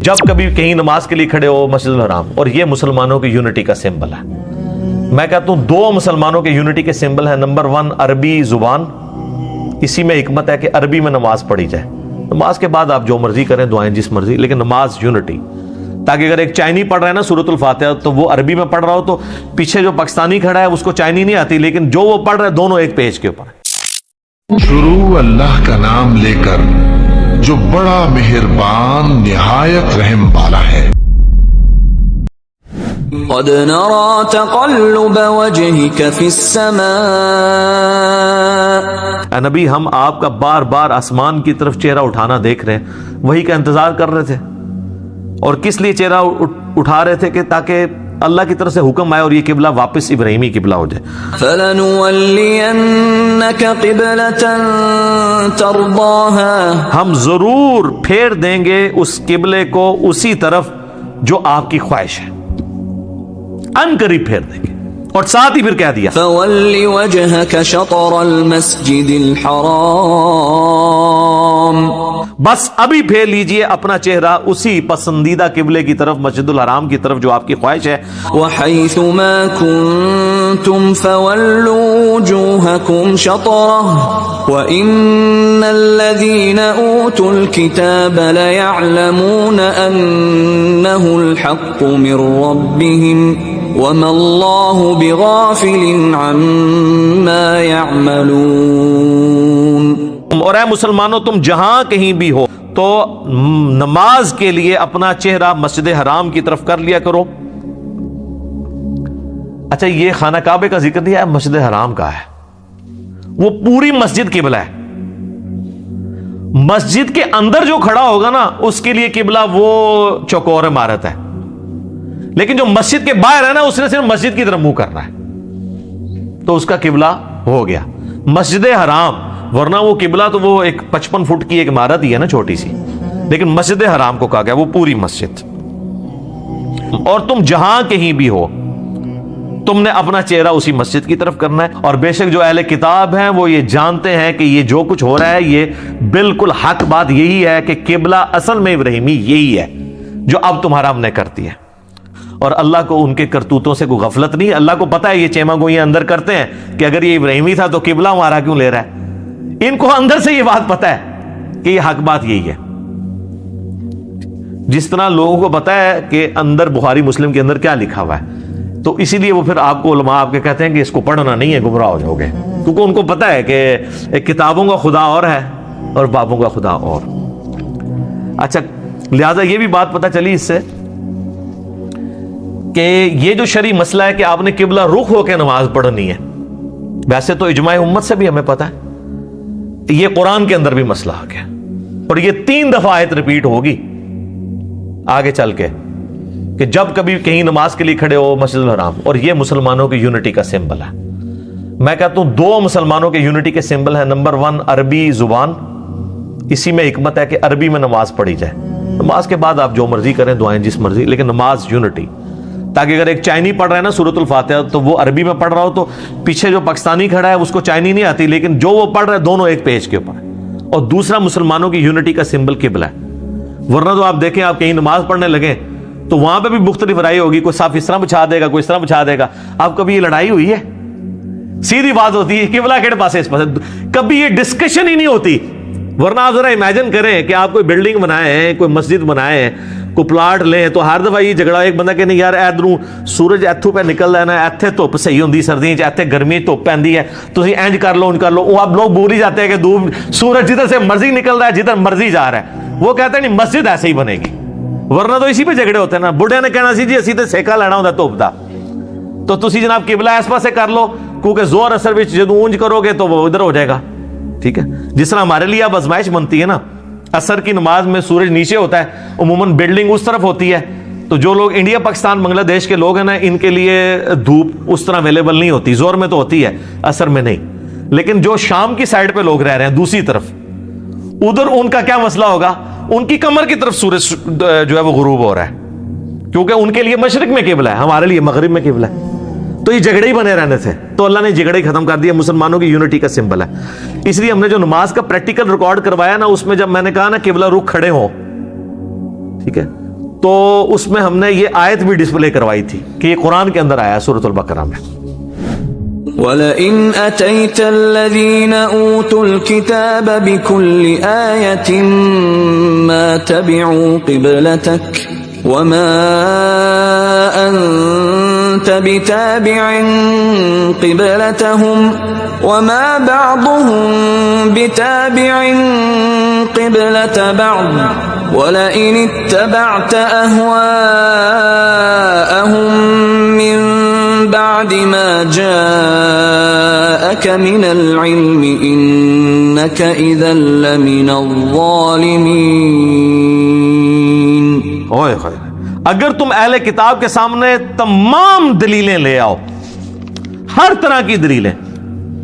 جب کبھی کہیں نماز کے لیے کھڑے ہو مسجد الحرام، اور یہ مسلمانوں کی یونٹی کا سمبل ہے، میں کہتا ہوں دو مسلمانوں کے یونٹی کے سمبل ہیں۔ نمبر 1 عربی زبان، اسی میں حکمت ہے کہ عربی میں نماز پڑھی جائے۔ نماز کے بعد آپ جو مرضی کریں، دعائیں جس مرضی، لیکن نماز یونٹی، تاکہ اگر ایک چائنی پڑھ رہا ہے نا سورۃ الفاتحہ تو وہ عربی میں پڑھ رہا ہو تو پیچھے جو پاکستانی کھڑا ہے اس کو چائنی نہیں آتی، لیکن جو وہ پڑھ رہا ہے دونوں ایک پیج کے اوپر ہے۔ شروع اللہ کا نام لے کر جو بڑا مہربان نہایت رحم والا ہے۔ قد نرى تقلب وجهك في السماء، اے نبی ہم آپ کا بار بار آسمان کی طرف چہرہ اٹھانا دیکھ رہے ہیں، وہی کا انتظار کر رہے تھے۔ اور کس لیے چہرہ اٹھا رہے تھے؟ کہ تاکہ اللہ کی طرف سے حکم آئے اور یہ قبلہ واپس ابراہیمی قبلہ ہو جائے۔ فَلَنُوَلِّيَنَّكَ قِبْلَةً تَرْضَاهَا، ہم ضرور پھیر دیں گے اس قبلے کو اسی طرف جو آپ کی خواہش ہے، ان قریب پھیر دیں گے۔ اور ساتھ ہی پھر کہہ دیا فَوَلِّ وَجْهَكَ شَطْرَ الْمَسْجِدِ الْحَرَامِ، بس ابھی پھیر لیجئے اپنا چہرہ اسی پسندیدہ قبلے کی طرف، مسجد الحرام کی طرف جو آپ کی خواہش ہے۔ وَحَيْثُ مَا كُنتُمْ فَوَلُّوا وُجُوهَكُمْ شَطْرَهُ وَإِنَّ الَّذِينَ أُوتُوا الْكِتَابَ لَيَعْلَمُونَ أَنَّهُ الْحَقُّ مِنْ رَبِّهِمْ وَمَا اللَّهُ بِغَافِلٍ عَمَّا يَعْمَلُونَ۔ اور اے مسلمانوں تم جہاں کہیں بھی ہو تو نماز کے لیے اپنا چہرہ مسجد حرام کی طرف کر لیا کرو۔ اچھا یہ خانہ کعبے کا ذکر دیا ہے، مسجد حرام کا ہے، وہ پوری مسجد قبلہ ہے۔ مسجد کے اندر جو کھڑا ہوگا نا اس کے لیے قبلہ وہ چوکور عمارت ہے، لیکن جو مسجد کے باہر ہے نا اس نے صرف مسجد کی طرف منہ کرنا ہے تو اس کا قبلہ ہو گیا مسجد حرام۔ ورنہ وہ قبلہ تو وہ ایک 55 فٹ کی ایک عمارت ہی ہے نا چھوٹی سی، لیکن مسجد حرام کو کہا گیا وہ پوری مسجد۔ اور تم جہاں کہیں بھی ہو تم نے اپنا چہرہ اسی مسجد کی طرف کرنا ہے۔ اور بے شک جو اہل کتاب ہیں وہ یہ جانتے ہیں کہ یہ جو کچھ ہو رہا ہے یہ بالکل حق بات یہی ہے کہ قبلہ اصل میں ابراہیمی یہی ہے جو اب تمہارا ہم نے کر دیا۔ اور اللہ کو ان کے کرتوتوں سے کوئی غفلت نہیں، اللہ کو پتا ہے یہ چیما گوئیاں اندر کرتے ہیں کہ اگر یہ ابراہیمی تھا تو قبلہ ہمارا کیوں لے رہا ہے۔ ان کو اندر سے یہ بات پتا ہے کہ یہ حق بات یہی ہے، جس طرح لوگوں کو پتا ہے کہ اندر بخاری مسلم کے اندر کیا لکھا ہوا ہے، تو اسی لیے وہ پھر آپ کو علماء آپ کے کہتے ہیں کہ اس کو پڑھنا نہیں ہے، گمراہ ہو جاؤ گے، کیونکہ ان کو پتا ہے کہ کتابوں کا خدا اور ہے اور بابوں کا خدا اور۔ اچھا لہذا یہ بھی بات پتا چلی اس سے کہ یہ جو شرعی مسئلہ ہے کہ آپ نے قبلہ رخ ہو کے نماز پڑھنی ہے، ویسے تو اجماع امت سے بھی ہمیں پتا ہے، یہ قرآن کے اندر بھی مسئلہ آ گیا، اور یہ 3 دفعہ آیت ریپیٹ ہوگی آگے چل کے کہ جب کبھی کہیں نماز کے لیے کھڑے ہو مسجد الحرام، اور یہ مسلمانوں کی یونٹی کا سمبل ہے۔ میں کہتا ہوں 2 مسلمانوں کے یونٹی کے سمبل ہیں۔ نمبر 1 عربی زبان، اسی میں حکمت ہے کہ عربی میں نماز پڑھی جائے۔ نماز کے بعد آپ جو مرضی کریں، دعائیں جس مرضی، لیکن نماز یونٹی، تاکہ اگر ایک چائنی پڑھ رہا ہے نا سورۃ الفاتحہ تو وہ عربی میں پڑھ رہا ہو تو پیچھے جو پاکستانی کھڑا ہے اس کو چائنی نہیں آتی، لیکن جو وہ پڑھ رہا ہے دونوں ایک پیج کے اوپر ہے۔ اور دوسرا مسلمانوں کی یونٹی کا سمبل قبلہ ہے۔ ورنہ تو آپ دیکھیں آپ کہیں نماز پڑھنے لگیں تو وہاں پہ بھی مختلف رائے ہوگی، کوئی صاف اس طرح بچھا دے گا، کوئی اس طرح بچھا دے گا۔ اب کبھی یہ لڑائی ہوئی ہے؟ سیدھی بات ہوتی ہے قبلہ کہڑے پاس ہے، اس پاس، کبھی یہ ڈسکشن ہی نہیں ہوتی۔ ورنہ آپ ذرا امیجن کریں کہ آپ کوئی بلڈنگ بنائے ہیں، کوئی مسجد بنائے ہیں، کوئی پلاٹ لیں تو ہر دفعہ یہ جھگڑا ایک بندہ کہ نہیں یار ادھروں سورج ایتھوں پہ نکل رہا ہے نا، ایتھے دھوپ صحیح ہوندی سردیاں وچ، ایتھے گرمی دھوپ پیندی ہے، تسی انج کر لو انج کر لو۔ وہ اب لوگ بول ہی جاتے ہیں کہ سورج جدھر سے مرضی نکل رہا ہے، جدھر مرضی جا رہا ہے، وہ کہتے ہیں نہیں مسجد ایسے ہی بنے گی۔ ورنہ تو اسی پہ جھگڑے ہوتے ہیں نا۔ بڑھے نے کہنا سی جی اسی تے سیکا لینا ہوندا دھوپ دا، تو تسی جناب قبلہ اس پاسے کر لو، کیونکہ زور اثر وچ جدوں اونج کرو گے تو وہ ادھر ہو جائے گا، ٹھیک ہے۔ جس طرح ہمارے لیے اب آزمائش بنتی ہے نا، عصر کی نماز میں سورج نیچے ہوتا ہے، عموماً بلڈنگ اس طرف ہوتی ہے، تو جو لوگ انڈیا پاکستان بنگلہ دیش کے لوگ ہیں نا ان کے لیے دھوپ اس طرح اویلیبل نہیں ہوتی، زور میں تو ہوتی ہے عصر میں نہیں۔ لیکن جو شام کی سائڈ پہ لوگ رہ رہے ہیں دوسری طرف، ادھر ان کا کیا مسئلہ ہوگا؟ ان کی کمر کی طرف سورج جو ہے وہ غروب ہو رہا ہے، کیونکہ ان کے لیے مشرق میں قبلہ ہے، ہمارے لیے مغرب میں قبلہ ہے۔ تو یہ جھگڑے ہی بنے رہنے تھے، تو اللہ نے جھگڑے ختم کر دیا، مسلمانوں کی یونٹی کا سمبل ہے۔ اس لیے ہم نے جو نماز کا پریکٹیکل ریکارڈ کروایا نا، اس میں جب میں نے کہا نا قبلہ رخ کھڑے ہوں، ٹھیک ہے، تو اس میں ہم نے یہ آیت بھی ڈسپلے کروائی تھی کہ یہ قرآن کے اندر آیا ہے سورۃ البقرہ میں. وَلَئِنْ أَتَيْتَ الَّذِينَ أُوتُوا الْكِتَابَ بِكُلِّ آيَةٍ مَا تَبِعُوا قِبْلَتَكَ وَمَا أَنْتَ بِتَابِعٍ قِبْلَتَهُمْ وَمَا بَعْضُهُمْ بِتَابِعٍ قِبْلَةَ بَعْضٍ وَلَئِنِ اتَّبَعْتَ أَهْوَاءَهُمْ مِنْ بعد ما جاءك من العلم انك اذا لمن الظالمين. اوئے ہوئے، اگر تم اہل کتاب کے سامنے تمام دلیلیں لے آؤ، ہر طرح کی دلیلیں،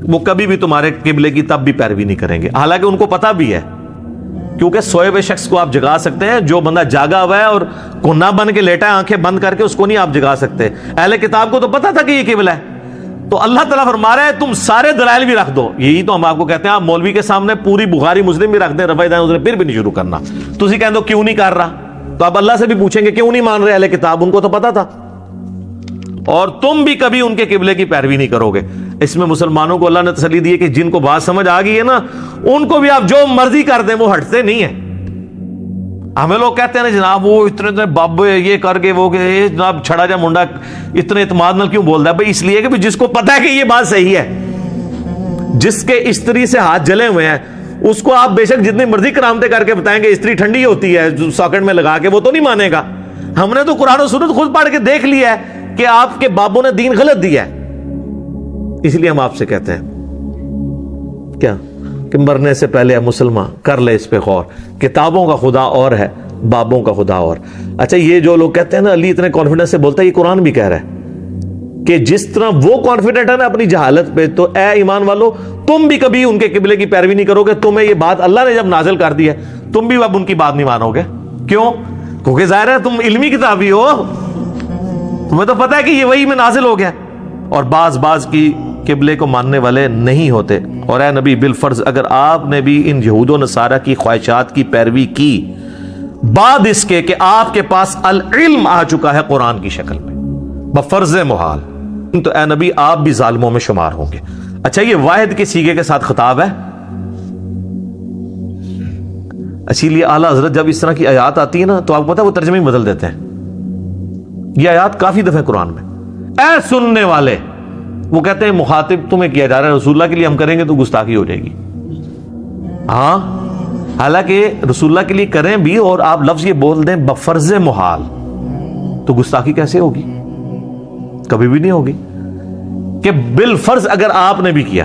وہ کبھی بھی تمہارے قبلے کی تب بھی پیروی نہیں کریں گے، حالانکہ ان کو پتہ بھی ہے، کیونکہ سوئے ہوئے شخص کو آپ جگا سکتے ہیں، جو بندہ جاگا ہوا ہے اور کونا بن کے لیٹا ہے آنکھیں بند کر کے، اس کو نہیں آپ جگا سکتے. اہل کتاب کو تو پتا تھا کہ یہ قبلہ ہے. تو اللہ تعالیٰ فرما رہا ہے تم سارے دلائل بھی رکھ دو. یہی تو ہم آپ کو کہتے ہیں، آپ مولوی کے سامنے پوری بخاری مسلم بھی رکھ دیں، رفع دائیں پھر بھی نہیں شروع کرنا. تسی کہہ دو کیوں نہیں کر رہا، تو آپ اللہ سے بھی پوچھیں گے کیوں نہیں مان رہے اہل کتاب، ان کو تو پتا تھا. اور تم بھی کبھی ان کے قبلے کی پیروی نہیں کرو گے. اس میں مسلمانوں کو اللہ نے تسلی دی ہے کہ جن کو بات سمجھ آ گئی ہے نا، ان کو بھی آپ جو مرضی کر دیں وہ ہٹتے نہیں ہیں. ہمیں لوگ کہتے ہیں نا جناب وہ اتنے بابے یہ کر کے وہ کہ جناب چھڑا جا منڈا اتنے اعتماد نال کیوں بولتا ہے؟ بھائی اس لیے کہ جس کو پتا ہے کہ یہ بات صحیح ہے، جس کے استری سے ہاتھ جلے ہوئے ہیں، اس کو آپ بے شک جتنی مرضی کرامتیں کر کے بتائیں گے استری ٹھنڈی ہوتی ہے ساکٹ میں لگا کے، وہ تو نہیں مانے گا. ہم نے تو قرآن و سنت خود پڑھ کے دیکھ لیا ہے کہ آپ کے بابوں نے دین غلط دیا ہے. اس لیے ہم آپ سے کہتے ہیں کیا کہ مرنے سے پہلے مسلمان کر لے اس پہ غور. کتابوں کا خدا اور ہے، بابوں کا خدا اور. اچھا یہ جو لوگ کہتے ہیں نا علی اتنے کانفیڈنس سے بولتا ہے، یہ قرآن بھی کہہ رہا ہے کہ جس طرح وہ کانفیڈنٹ ہے نا اپنی جہالت پہ، تو اے ایمان والو تم بھی کبھی ان کے قبلے کی پیروی نہیں کرو گے. تمہیں یہ بات اللہ نے جب نازل کر دی ہے، تم بھی اب ان کی بات نہیں مانو گے. کیوں؟ کیونکہ ظاہر ہے تم علمی کتابی ہو، تمہیں تو پتہ ہے کہ یہ وہی میں نازل ہو گیا. اور بعض کی قبلے کو ماننے والے نہیں ہوتے. اور اے نبی بالفرض اگر آپ نے بھی ان یہود و نصارہ کی خواہشات کی پیروی کی بعد اس کے کہ آپ کے پاس العلم آ چکا ہے قرآن کی شکل میں بفرض محال، تو اے نبی آپ بھی ظالموں میں شمار ہوں گے. اچھا یہ واحد کے سیغے کے ساتھ خطاب ہے. اسی لیے اعلیٰ حضرت جب اس طرح کی آیات آتی ہے نا تو آپ کو پتا ہے وہ ترجمے بدل دیتے ہیں. یہ آیات کافی دفعہ قرآن میں اے سننے والے، وہ کہتے ہیں مخاطب تمہیں کیا جا رہا ہے، رسول اللہ کے لیے ہم کریں گے تو گستاخی ہو جائے گی. ہاں حالانکہ رسول اللہ کے لیے کریں بھی اور آپ لفظ یہ بول دیں بفرض محال، تو گستاخی کیسے ہوگی؟ کبھی بھی نہیں ہوگی. کہ بالفرض اگر آپ نے بھی کیا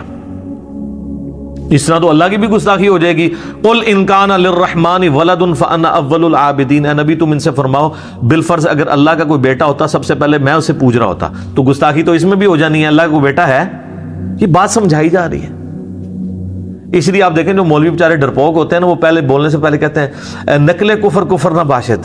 اس طرح تو اللہ کی بھی گستاخی ہو جائے گی. قل ان کان للرحمن ولد فانا اول العابدین. اے نبی تم ان سے فرماؤ بالفرض اگر اللہ کا کوئی بیٹا ہوتا سب سے پہلے میں اسے پوج رہا ہوتا. تو گستاخی تو اس میں بھی ہو جانی ہے، اللہ کا کوئی بیٹا ہے. یہ بات سمجھائی جا رہی ہے. اس لیے آپ دیکھیں جو مولوی بیچارے ڈرپوک ہوتے ہیں نا، وہ پہلے بولنے سے پہلے کہتے ہیں نقل کفر کفر نہ باشد.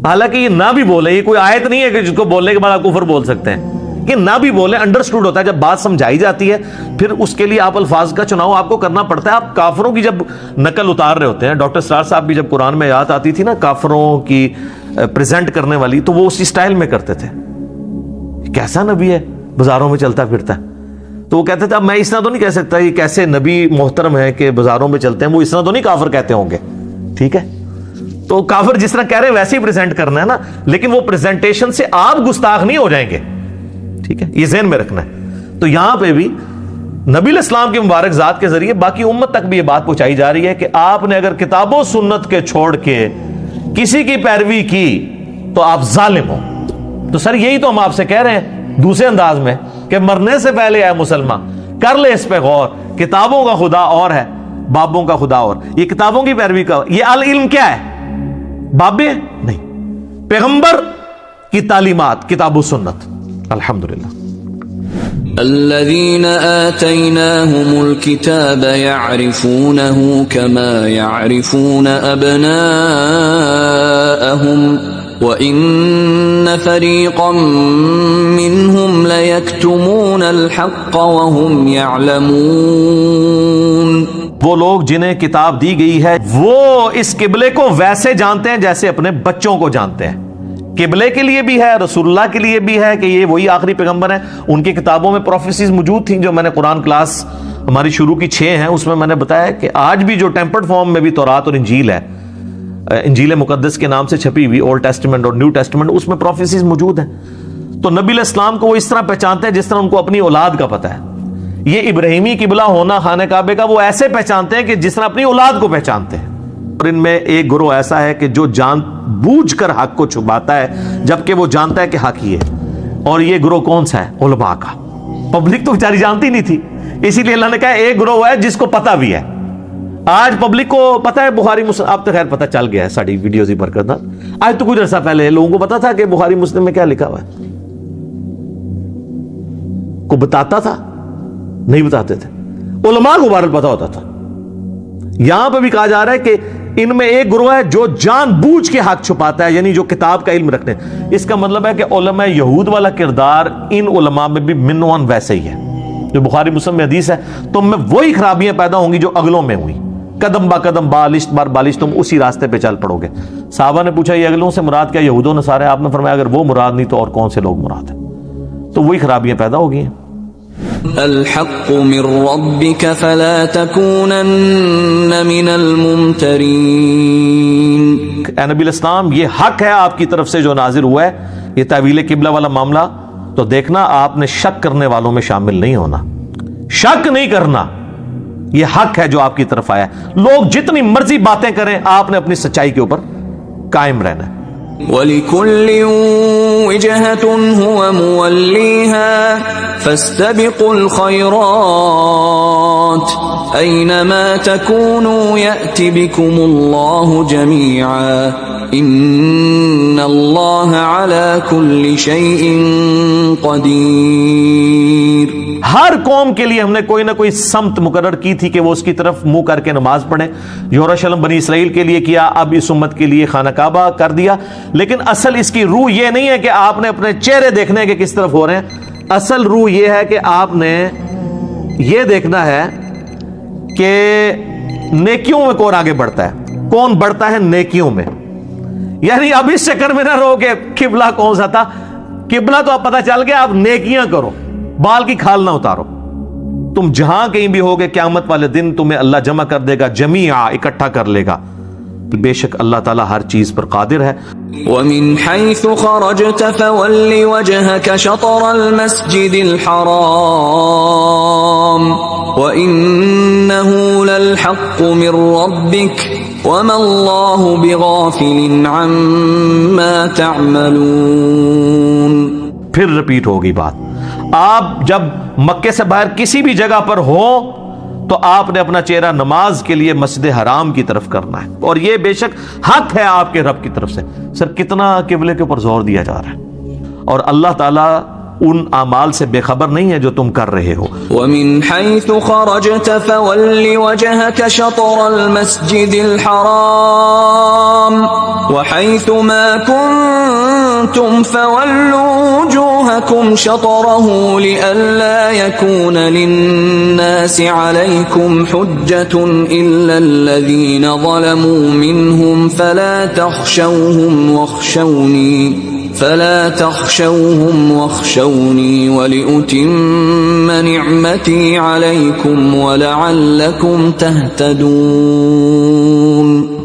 حالانکہ یہ نہ بھی بولے، یہ کوئی آیت نہیں ہے کہ جس کو بولنے کے بعد آپ کفر بول سکتے ہیں. کہ نہ بھی بولے انڈرسٹوڈ ہوتا ہے. جب بات سمجھائی جاتی ہے پھر اس کے لیے آپ الفاظ کا چناؤ آپ کو کرنا پڑتا ہے. آپ کافروں کی جب نقل اتار رہے ہوتے ہیں، ڈاکٹر سرار صاحب بھی جب قرآن میں آیات آتی تھی نا کافروں کی پریزنٹ کرنے والی، تو وہ اسی سٹائل میں کرتے تھے. کیسا نبی ہے بازاروں میں چلتا پھرتا ہے؟ تو وہ کہتے تھے اب میں اس طرح تو نہیں کہہ سکتا یہ کیسے نبی محترم ہے کہ بازاروں میں چلتے ہیں، وہ اس طرح تو نہیں کافر کہتے ہوں گے. ٹھیک ہے، تو کافر جس طرح کہہ رہے ہیں ویسے ہی پریزنٹ کرنا ہے نا، لیکن وہ پریزنٹیشن سے آپ گستاخ نہیں ہو جائیں گے. ٹھیک ہے، یہ ذہن میں رکھنا ہے. تو یہاں پہ بھی نبی علیہ السلام کی مبارک ذات کے ذریعے باقی امت تک بھی یہ بات پہنچائی جا رہی ہے کہ آپ نے اگر کتاب و سنت کے چھوڑ کے کسی کی پیروی کی تو آپ ظالم ہو. تو سر یہی تو ہم آپ سے کہہ رہے ہیں دوسرے انداز میں کہ مرنے سے پہلے اے مسلمان کر لے اس پہ غور. کتابوں کا خدا اور ہے، بابوں کا خدا اور. یہ کتابوں کی پیروی کا، یہ العلم کیا ہے؟ بابے نہیں، پیغمبر کی تعلیمات کتاب و سنت. الحمدللہ. الذين آتيناهم الكتاب يعرفونه كما يعرفون أبناءهم وإن فريقا منهم ليكتمون الحق وهم يعلمون. وہ لوگ جنہیں کتاب دی گئی ہے وہ اس قبلے کو ویسے جانتے ہیں جیسے اپنے بچوں کو جانتے ہیں. قبلے کے لیے بھی ہے, رسول اللہ کے لیے بھی ہے کہ یہ وہی آخری پیغمبر ہیں. ان کی کتابوں میں پروفیسیز موجود تھیں جو میں نے قرآن کلاس ہماری شروع کی 6 ہیں اس میں نے بتایا کہ آج بھی جو ٹیمپرڈ فارم میں بھی تورات اور انجیل ہے, انجیل مقدس کے نام سے چھپی ہوئی, اولڈ ٹیسٹمنٹ اور نیو ٹیسٹمنٹ, اس میں پروفیسیز موجود ہیں. تو نبی علیہ السلام کو وہ اس طرح پہچانتے ہیں جس طرح ان کو اپنی اولاد کا پتہ ہے. یہ ابراہیمی قبلہ ہونا خانہ کعبے کا وہ ایسے پہچانتے ہیں کہ جس طرح اپنی اولاد کو پہچانتے ہیں. اور ان میں ایک گروہ ایسا ہے کہ جو جان بوجھ کر حق کو چھپاتا ہے جبکہ وہ جانتا ہے کہ حق ہی ہے. اور یہ گروہ کون سا ہے؟ علماء کا. پبلک تو بیچاری جانتی نہیں تھی, اسی لیے اللہ نے کہا ایک گروہ ہے جس کو پتہ بھی ہے. آج پبلک کو پتہ ہے بخاری مسلم, اب تو خیر پتہ چل گیا ہے ساری ویڈیوز ہی برکت. آج تو کچھ عرصہ پہلے لوگوں کو پتا تھا کہ بخاری مسلم میں کیا لکھا ہوا ہے؟ کو بتاتا تھا؟ نہیں بتاتے تھے. علماء کو بہرحال پتا ہوتا تھا. یہاں پہ بھی کہا جا رہا ہے کہ ان میں ایک گروہ ہے جو جان بوجھ کے حق چھپاتا ہے, یعنی جو کتاب کا علم رکھتے ہیں. اس کا مطلب ہے کہ علماء یہود والا کردار ان علماء میں بھی منوان ویسے ہی ہے جو بخاری مسلم میں حدیث ہے. تم میں وہی خرابیاں پیدا ہوں گی جو اگلوں میں ہوئی, قدم با قدم بالشت بار بالشت تم اسی راستے پہ چل پڑو گے. صحابہ نے پوچھا یہ اگلوں سے مراد کیا یہود و نصارہ؟ آپ نے فرمایا اگر وہ مراد نہیں تو اور کون سے لوگ مراد ہیں؟ تو وہی خرابیاں پیدا ہو گئی ہیں. الحق من ربك فلا تكونن من الممترين. اے نبی الاسلام یہ حق ہے آپ کی طرف سے جو نازل ہوا ہے, یہ تحویل قبلہ والا معاملہ, تو دیکھنا آپ نے شک کرنے والوں میں شامل نہیں ہونا. شک نہیں کرنا, یہ حق ہے جو آپ کی طرف آیا ہے. لوگ جتنی مرضی باتیں کریں آپ نے اپنی سچائی کے اوپر قائم رہنا ہے. وَلِكُلٍّ وِجْهَةٌ هُوَ مُوَلِّيهَا فَاسْتَبِقُوا الْخَيْرَاتِ أَيْنَمَا تَكُونُوا يَأْتِ بِكُمُ اللَّهُ جَمِيعًا إِنَّ اللَّهَ عَلَى كُلِّ شَيْءٍ قَدِيرٌ. ہر قوم کے لیے ہم نے کوئی نہ کوئی سمت مقرر کی تھی کہ وہ اس کی طرف منہ کر کے نماز پڑھیں. یورشلم بنی اسرائیل کے لیے کیا, اب اس امت کے لیے خانہ کعبہ کر دیا. لیکن اصل اس کی روح یہ نہیں ہے کہ آپ نے اپنے چہرے دیکھنے کے کس طرف ہو رہے ہیں. اصل روح یہ ہے کہ آپ نے یہ دیکھنا ہے کہ نیکیوں میں کون آگے بڑھتا ہے, کون بڑھتا ہے نیکیوں میں. یعنی اب اس چکر میں نہ رہو کہ قبلہ کون سا تھا. قبلہ تو اب پتہ چل گیا, اب نیکیاں کرو, بال کی کھال نہ اتارو. تم جہاں کہیں بھی ہوگے قیامت والے دن تمہیں اللہ جمع کر دے گا, جمیعا اکٹھا کر لے گا. بے شک اللہ تعالیٰ ہر چیز پر قادر ہے. وَمِنْ حَيْثُ خَرَجْتَ فَوَلِّ وَجْهَكَ شَطْرَ الْمَسْجِدِ الْحَرَامِ وَإِنَّهُ لَلْحَقُّ مِنْ رَبِّكَ وَمَا اللَّهُ بِغَافِلٍ عَمَّا تَعْمَلُونَ. پھر رپیٹ ہوگی بات. آپ جب مکے سے باہر کسی بھی جگہ پر ہو تو آپ نے اپنا چہرہ نماز کے لیے مسجد حرام کی طرف کرنا ہے, اور یہ بے شک حق ہے آپ کے رب کی طرف سے. سر کتنا قبلے کے اوپر زور دیا جا رہا ہے, اور اللہ تعالیٰ ان اعمال سے بے خبر نہیں ہے جو تم کر رہے ہو. وَمِنْ حَيْثُ خَرَجْتَ فَوَلِّ وَجْهَكَ شَطْرَ الْمَسْجِدِ الْحَرَامِ وَحَيْثُ مَا كُنْتُمْ فَوَلُّوا وُجُوهَكُمْ شَطْرَهُ لِئَلَّا يَكُونَ لِلنَّاسِ عَلَيْكُمْ حُجَّةٌ إِلَّا الَّذِينَ ظَلَمُوا مِنْهُمْ فَلَا تَخْشَوْهُمْ وَاخْشَوْنِي وَلِأُتِمَّ نِعْمَتِي عَلَيْكُمْ وَلَعَلَّكُمْ تَهْتَدُونَ.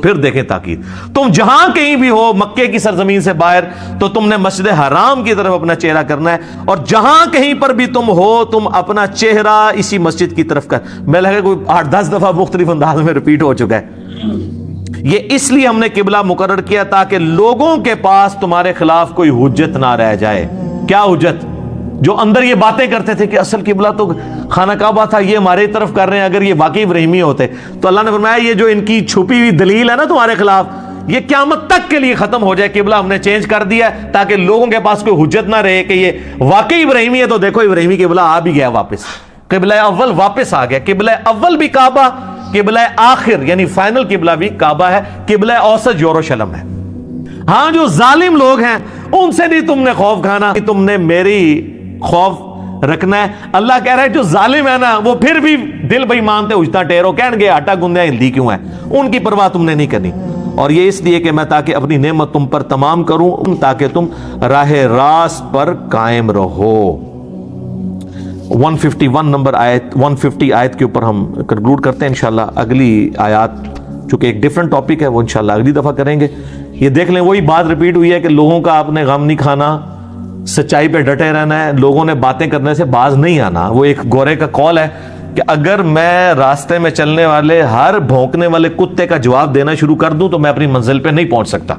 پھر دیکھیں تاکید, تم جہاں کہیں بھی ہو مکے کی سرزمین سے باہر تو تم نے مسجد حرام کی طرف اپنا چہرہ کرنا ہے, اور جہاں کہیں پر بھی تم ہو تم اپنا چہرہ اسی مسجد کی طرف کر. میں لگا کوئی 8-10 دفعہ مختلف انداز میں ریپیٹ ہو چکا ہے. یہ اس لیے ہم نے قبلہ مقرر کیا تاکہ لوگوں کے پاس تمہارے خلاف کوئی حجت نہ رہ جائے. کیا حجت؟ جو اندر یہ باتیں کرتے تھے کہ اصل قبلہ تو خانہ کعبہ تھا, یہ ہمارے طرف کر رہے ہیں, اگر یہ واقعی ابراہیمی ہوتے تو اللہ نے فرمایا یہ جو ان کی چھپی ہوئی دلیل ہے نا تمہارے خلاف, یہ قیامت تک کے لیے ختم ہو جائے. قبلہ ہم نے چینج کر دیا ہے تاکہ لوگوں کے پاس کوئی حجت نہ رہے کہ یہ واقعی ابراہیمی ہے. تو دیکھو ابراہیمی قبلہ آ بھی گیا واپس, قبلہ اول واپس آ گیا. قبلہ اول بھی کعبہ, قبلہ آخر یعنی فائنل قبلہ بھی کعبہ ہے, قبلہ اوسط یروشلم ہے. ہاں جو ظالم لوگ ہیں ان سے نہیں تم نے خوف کھانا, تم نے میری خوف رکھنا ہے. اللہ کہہ رہا ہے جو ظالم ہے نا وہ پھر بھی دل بھائی مانتے اجتا ٹیرو کہن گے آٹا گندیا ہلدی کیوں ہے, ان کی پرواہ تم نے نہیں کرنی. اور یہ اس لیے کہ میں تاکہ اپنی نعمت تم پر تمام کروں, تاکہ تم راہ راست پر قائم رہو. 151 نمبر آیت 150 آیت کے اوپر ہم کنکلوڈ کرتے ہیں انشاءاللہ. اگلی آیات چونکہ ایک ڈیفرنٹ ٹاپک ہے وہ انشاءاللہ اگلی دفعہ کریں گے. یہ دیکھ لیں وہی بات ریپیٹ ہوئی ہے کہ لوگوں کا آپ نے غم نہیں کھانا, سچائی پہ ڈٹے رہنا ہے, لوگوں نے باتیں کرنے سے باز نہیں آنا. وہ ایک گورے کا قول ہے کہ اگر میں راستے میں چلنے والے ہر بھونکنے والے کتے کا جواب دینا شروع کر دوں تو میں اپنی منزل پہ نہیں پہنچ سکتا.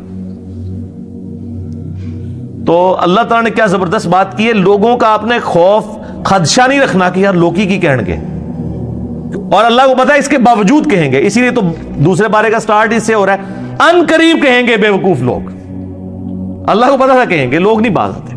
تو اللہ تعالیٰ نے کیا زبردست بات کی ہے, لوگوں کا آپ نے خوف خدشہ نہیں رکھنا کہ یار لوکی کی کہن گے, اور اللہ کو پتا ہے اس کے باوجود کہیں گے. اسی لیے تو دوسرے بارے کا سٹارٹ اس سے ہو رہا ہے, ان قریب کہیں گے بے وقوف لوگ. اللہ کو پتا تھا کہیں گے, لوگ نہیں باز آتے.